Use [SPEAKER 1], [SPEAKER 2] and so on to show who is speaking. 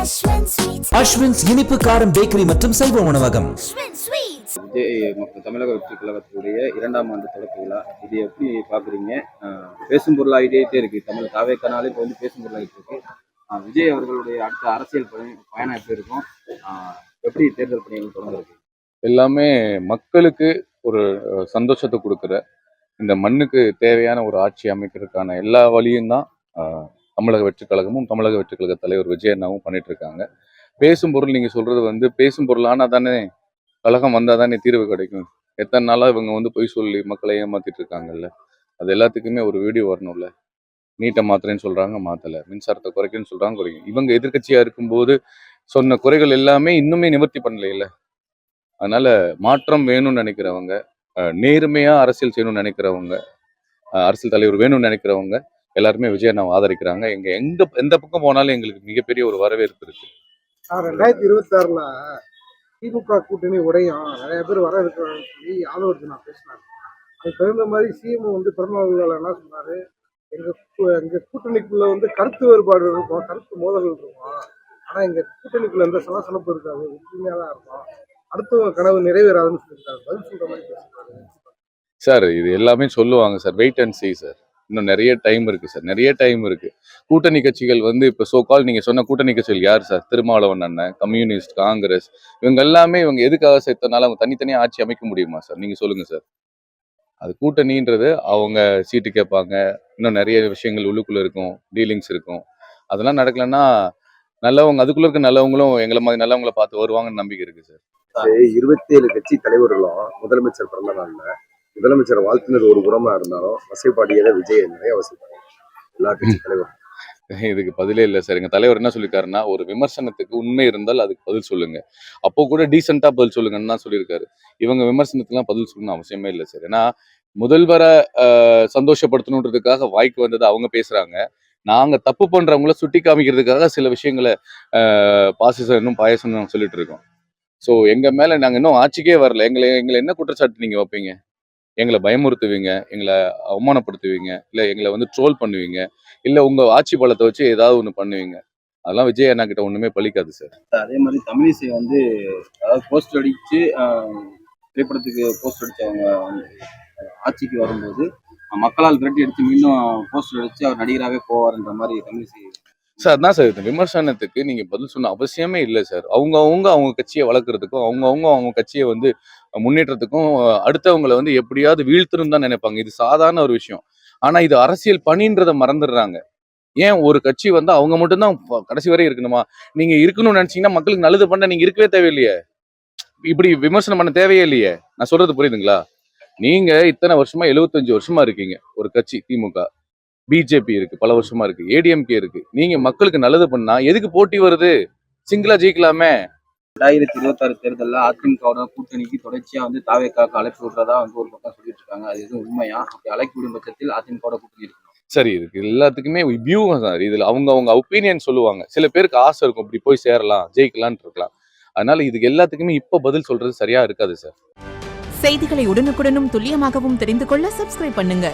[SPEAKER 1] அஸ்வின்ஸ் இனிப்பு காரம் பேக்கரி மற்றும் சைவ உணவகம்.
[SPEAKER 2] விஜய் தமிழக வெற்றி கழகத்துடைய 2ஆம் ஆண்டு தொடக்க விழா, இது எப்படி பாக்குறீங்க? பேசும் பொருளாகிட்டே இருக்கு. தமிழ் தாவேக்கனாலே இப்போ வந்து பேசும் பொருளாகிட்டு இருக்கு. விஜய் அவர்களுடைய அடுத்த அரசியல் பயணம் எப்படி இருக்கும்? எப்படி தேர்தல் பணிகள் தொடங்குறது?
[SPEAKER 3] எல்லாமே மக்களுக்கு ஒரு சந்தோஷத்தை கொடுக்குற, இந்த மண்ணுக்கு தேவையான ஒரு ஆட்சி அமைக்கிறதுக்கான எல்லா வழியும் தான் தமிழக வெற்றி கழகமும் தமிழக வெற்றி கழக தலைவர் விஜய் அண்ணாவும் பண்ணிட்டு இருக்காங்க. பேசும் பொருள் நீங்க சொல்றது வந்து பேசும் பொருள் ஆனா தானே கழகம் வந்தா தானே தீர்வு கிடைக்கும். எத்தனை நாளா இவங்க வந்து பொய் சொல்லி மக்களை ஏமாத்திட்டு இருக்காங்கல்ல, அது எல்லாத்துக்குமே ஒரு வீடியோ வரணும்ல. நீட்டை மாத்திரன்னு சொல்றாங்க, மாத்தல. மின்சாரத்தை குறைக்கணும்னு சொல்றாங்க, குறைக்கும். இவங்க எதிர்கட்சியா இருக்கும்போது சொன்ன குறைகள் எல்லாமே இன்னுமே நிவர்த்தி பண்ணல இல்ல. அதனால மாற்றம் வேணும்னு நினைக்கிறவங்க, நேர்மையா அரசியல் செய்யணும்னு நினைக்கிறவங்க, அரசியல் தலைவர் வேணும்னு நினைக்கிறவங்க எல்லாருமே விஜய் அண்ணாவை ஆதரிக்கிறாங்க. எந்த பக்கம் போனாலும் எங்களுக்கு மிகப்பெரிய ஒரு வரவேற்பு இருக்கு.
[SPEAKER 4] 2026ல திமுக கூட்டணி உடையும் நிறைய பேர் வர இருக்கிறாங்கன்னு சொல்லி ஆதவர்ஜனா பேசினாரு. அதுக்கு தகுந்த மாதிரி சிஎம் வந்து பிறந்தநாள் என்ன சொன்னாரு, எங்க கூட்டணிக்குள்ள வந்து கருத்து வேறுபாடு இருக்கும், கருத்து மோதல் இருக்கும், ஆனா எங்க கூட்டணிக்குள்ள எந்த சலசலப்பு இருக்காது, உண்மையா தான் இருக்கும், அடுத்தவங்க கனவு நிறைவேறாதுன்னு சொல்லியிருக்காரு. பதில் சொல்ற மாதிரி பேசுறாரு
[SPEAKER 3] சார். இது எல்லாமே சொல்லுவாங்க sir, wait and see sir. இன்னும் நிறைய டைம் இருக்கு சார், நிறைய டைம் இருக்கு. கூட்டணி கட்சிகள் வந்து இப்போ சோகால் நீங்க சொன்ன கூட்டணி கட்சிகள் யார் சார்? திருமாவளவன் அண்ணன், கம்யூனிஸ்ட், காங்கிரஸ், இவங்க எல்லாமே இவங்க எதுக்காக சேர்த்தனால அவங்க தனித்தனியா ஆட்சி அமைக்க முடியுமா சார்? நீங்க சொல்லுங்க சார். அது கூட்டணின்றது அவங்க சீட்டு கேட்பாங்க, இன்னும் நிறைய விஷயங்கள் உள்ளுக்குள்ள இருக்கும், டீலிங்ஸ் இருக்கும். அதெல்லாம் நடக்கலன்னா நல்லவங்க அதுக்குள்ள இருக்க நல்லவங்களும் எங்களை மாதிரி நல்லவங்களை பார்த்து வருவாங்கன்னு நம்பிக்கை இருக்கு சார்.
[SPEAKER 5] 27 கட்சி தலைவர்களும் முதலமைச்சர் பிறந்த நாள்ல முதலமைச்சர் வாழ்த்துனது ஒரு புறமா இருந்தாலும் வசைப்பாடியதை விஜய் நிறைய வசைப்பாடு எல்லா கட்சி தலைவரும்.
[SPEAKER 3] இதுக்கு பதிலே இல்லை சார். எங்க தலைவர் என்ன சொல்லியிருக்காருன்னா, ஒரு விமர்சனத்துக்கு உண்மை இருந்தால் அதுக்கு பதில் சொல்லுங்க, அப்போ கூட டீசெண்டா பதில் சொல்லுங்கன்னு தான் சொல்லியிருக்காரு. இவங்க விமர்சனத்துக்குலாம் பதில் சொல்லணும்னு அவசியமே இல்லை சார். ஏன்னா முதல்வரை சந்தோஷப்படுத்தணுன்றதுக்காக வாய்க்கு வந்தது அவங்க பேசுறாங்க. நாங்க தப்பு பண்றவங்கள சுட்டி காமிக்கிறதுக்காக சில விஷயங்களை பாசிசம் இன்னும் பாயசம் சொல்லிட்டு இருக்கோம். ஸோ எங்க மேல நாங்க இன்னும் ஆட்சிக்கே வரல. எங்களை என்ன குற்றச்சாட்டு நீங்க வைப்பீங்க? எங்களை பயமுறுத்துவீங்க, எங்களை அவமானப்படுத்துவீங்க, இல்லை எங்களை வந்து ட்ரோல் பண்ணுவீங்க, இல்லை உங்க ஆட்சி பலத்தை வச்சு ஏதாவது ஒன்று பண்ணுவீங்க. அதெல்லாம் விஜய் அண்ணா கிட்ட ஒண்ணுமே பலிக்காது சார்.
[SPEAKER 2] அதே மாதிரி தமிழிசை வந்து அதாவது போஸ்ட் அடிச்சு திரைப்படத்துக்கு போஸ்ட் அடிச்சவங்க ஆட்சிக்கு வரும்போது மக்களால் விரட்டி அடிச்சு மீண்டும் போஸ்ட் அடிச்சு அவர் நடிகராகவே போவார்ன்ற மாதிரி தமிழிசை
[SPEAKER 3] சார். அதான் சார், இந்த விமர்சனத்துக்கு நீங்க பதில் சொன்ன அவசியமே இல்லை சார். அவங்க கட்சியை வளர்க்கறதுக்கும் அவங்க கட்சியை வந்து முன்னேற்றத்துக்கும் அடுத்தவங்களை வந்து எப்படியாவது வீழ்த்தணும் தான் நினைப்பாங்க. இது சாதாரண ஒரு விஷயம். ஆனா இது அரசியல் பணின்றதை மறந்துடுறாங்க. ஏன் ஒரு கட்சி வந்து அவங்க மட்டும்தான் கடைசி வரை இருக்கணுமா? நீங்க இருக்கணும்னு நினைச்சீங்கன்னா மக்களுக்கு நல்லது பண்ண நீங்க இருக்கவே தேவையில்லையே, இப்படி விமர்சனம் பண்ண தேவையே இல்லையே. நான் சொல்றது புரியுதுங்களா? நீங்க இத்தனை வருஷமா 75 வருஷமா இருக்கீங்க ஒரு கட்சி. திமுக, பிஜேபி இருக்கு, பல வருஷமா இருக்கு, ஏடிஎம்கே இருக்கு. நீங்க மக்களுக்கு நல்லது பண்ணா எதுக்கு போட்டி வருது? சிங்கிளா ஜெயிக்கலாமே.
[SPEAKER 2] 2026 தேர்தலில் அதிமுகவோட கூட்டணிக்கு தொடர்ச்சியா வந்து தாவேக்காக்கு அழைப்பு விடுறதா வந்து ஒரு பக்கம் சொல்லிட்டு இருக்காங்க. அது எதுவும் உண்மையா? அப்படி அழைப்பு விடும் பட்சத்தில் அதிமுகவோட கூட்டணி இருக்கணும்.
[SPEAKER 3] சரி, இருக்கு எல்லாத்துக்குமே வியூகம் சார். இதுல அவங்க ஒப்பீனியன் சொல்லுவாங்க. சில பேருக்கு ஆசை இருக்கும், இப்படி போய் சேரலாம், ஜெயிக்கலாம்னு இருக்கலாம். அதனால இதுக்கு எல்லாத்துக்குமே இப்ப பதில் சொல்றது சரியா இருக்காது சார்.
[SPEAKER 6] செய்திகளை உடனுக்குடனும் துல்லியமாகவும் தெரிந்து கொள்ள சப்ஸ்கிரைப் பண்ணுங்க.